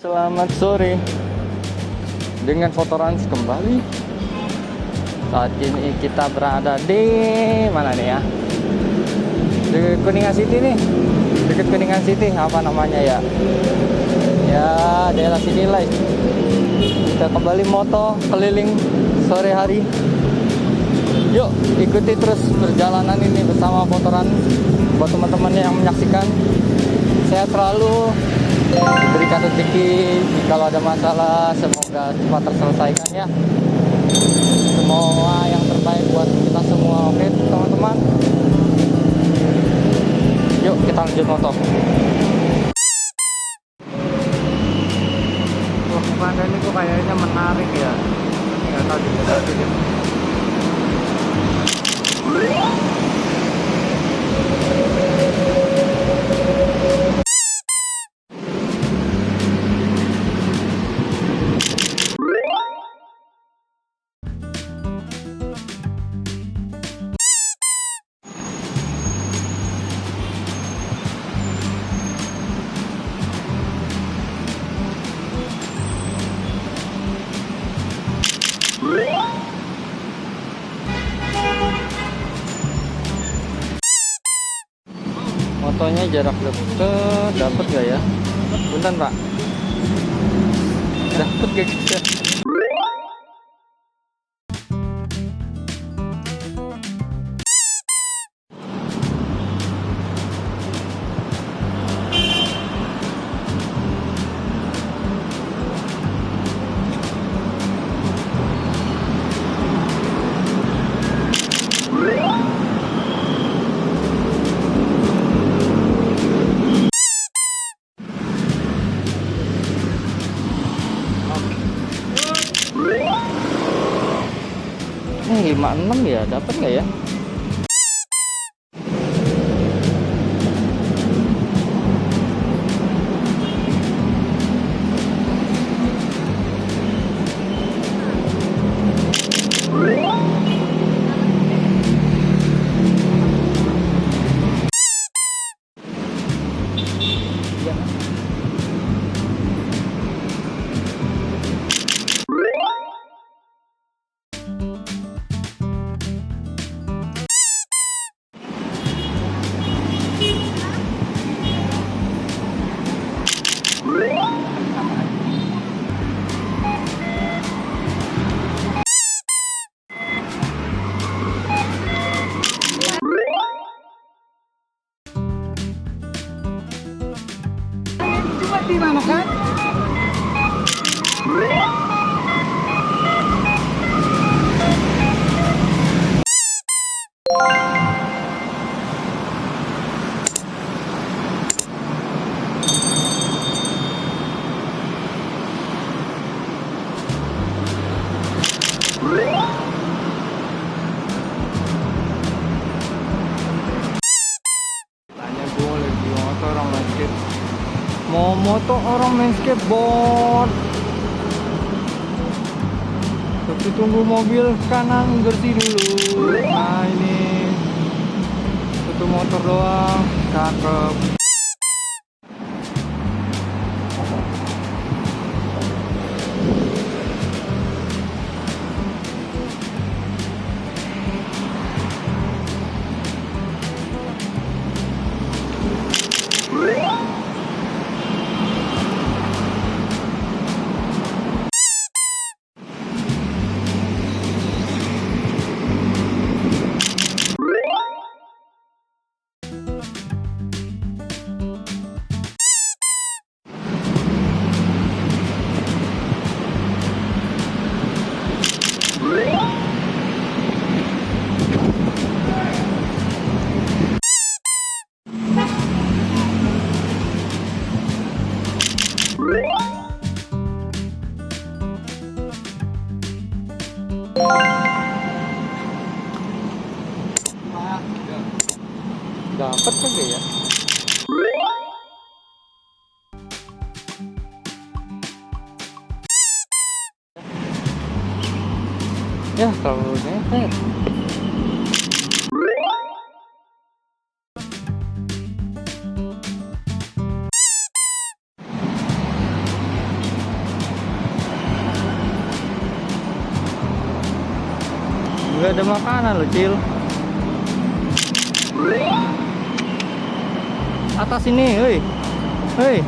Selamat sore dengan Fotorans kembali. Saat ini kita berada di mana nih ya? Di Kuningan City nih. Dekat Kuningan City, apa namanya ya? Ya, daerah Sinilai. Kita kembali moto keliling sore hari. Yuk, ikuti terus perjalanan ini bersama Fotorans. Buat teman-teman yang menyaksikan, sehat selalu, diberikan rezeki. Kalau ada masalah semoga cepat terselesaikan ya. Semua yang terbaik buat kita semua. Oke teman-teman, yuk kita lanjut moto. Wah, pemandangan ini kok kayaknya menarik ya. Nggak tahu juga sih. Motonya jarak dekat, dapat gak ya? Punten Pak, dapat gak kita? Ini 56 ya, dapat nggak ya? Di mana kan? Tanya gue lagi motor orang main skate. Mau moto orang main skateboard, tapi tunggu mobil kanan bersih dulu. Nah ini satu motor doang, cakep. Dapat kagak ya? Ya terlalu nekat. Nggak ada makanan loh, Cil. Atas ini, hei. Hei.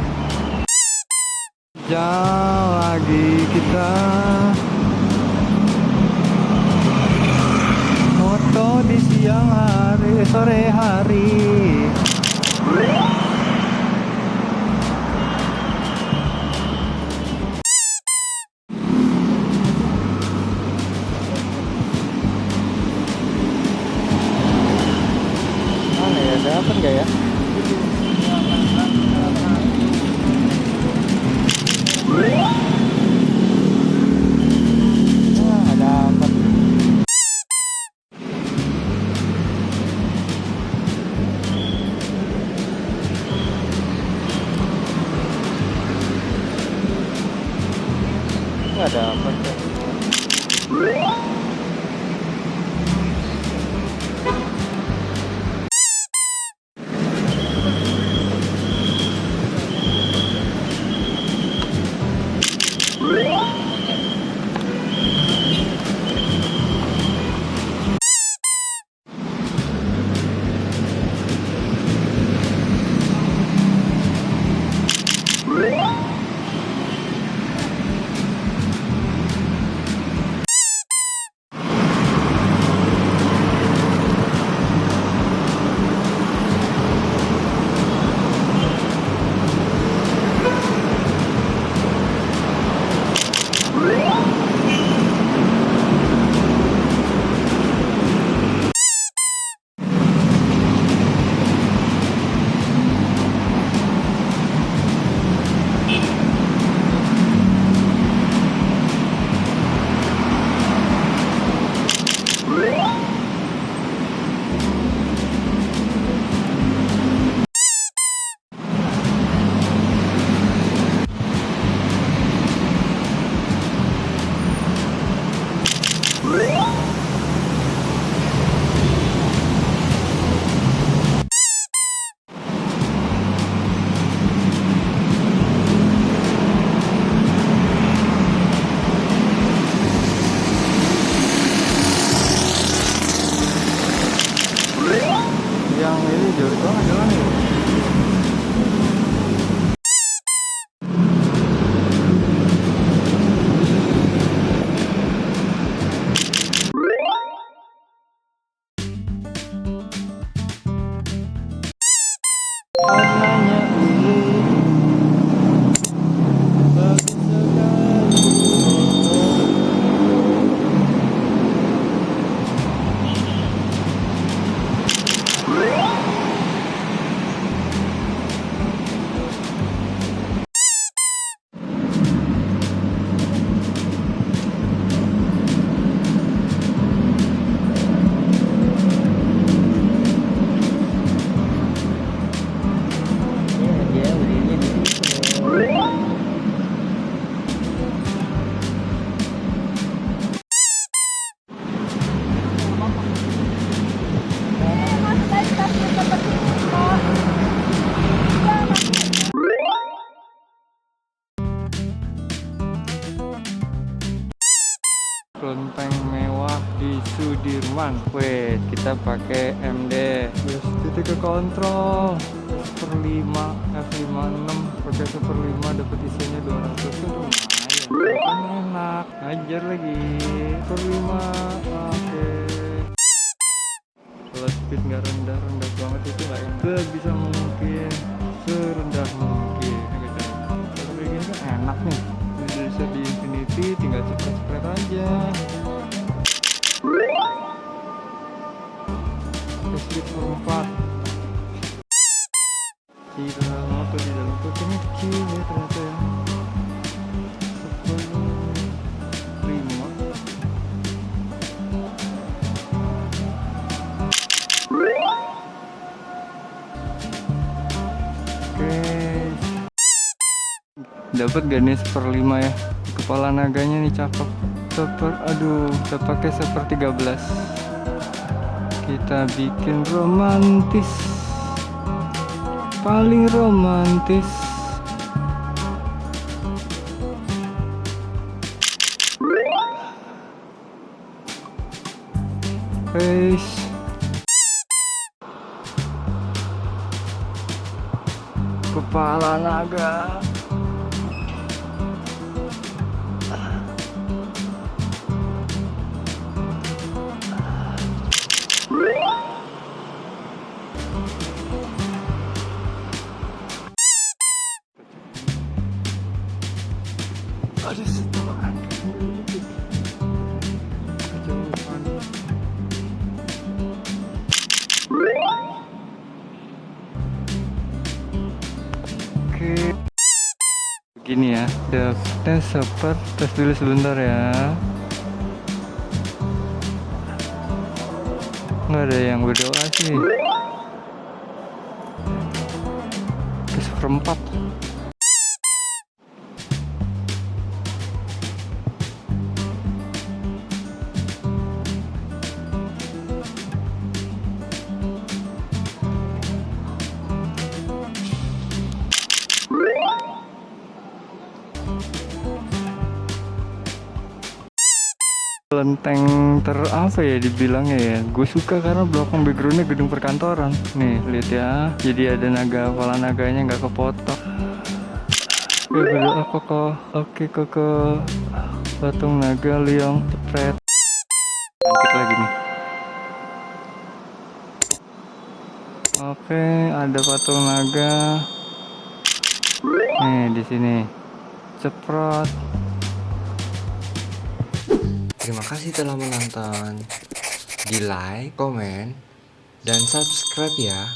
Jalan lagi kita. Foto di siang hari, sore hari. Mana ya, dapat nggak ya? Nah, dapat. Nggak dapat ya. Yang ini jauh banget jalan ya. Warnanya ini bagus sekali. Dia belinya di situ. Kelenteng mewah di Sudirman. Wait, kita pakai MD. Terus titik ke kontrol. Super 5 F56 pakai super 5 dapat isinya 200 tuh lumayan. Kan enak. Ajar lagi. Super 5. Oke. Kalau speed nggak rendah banget itu nggak enak. Sebisa mungkin serendah mungkin. Gitu. Kalau kayak gini kan enak nih. Bisa di Infinity tinggal cepet-cepet aja. Speed 4. Gila, motor di dalam tuh kecil ya ternyata ya. 5. Oke. Dapat gak nih super 5 ya? Kepala naganya nih cakep. Aduh, kita pakai super 13. Kita bikin romantis. Paling romantis. face. Kepala naga. Ada setelan kejauhan. Oke, begini ya, daftar seperti tes dulu sebentar ya. Nggak ada yang berdoa sih. Ke seperempat. Lenteng apa ya dibilangnya ya, gue suka karena belakang backgroundnya gedung perkantoran nih, lihat ya, jadi ada naga, kepala naganya nggak kepotong. Oke, berdoa koko. Oke koko, patung naga liang cepret. Cantik lagi nih. Oke, ada patung naga nih di sini, ceprot. Terima kasih telah menonton. Di like, komen, dan subscribe ya.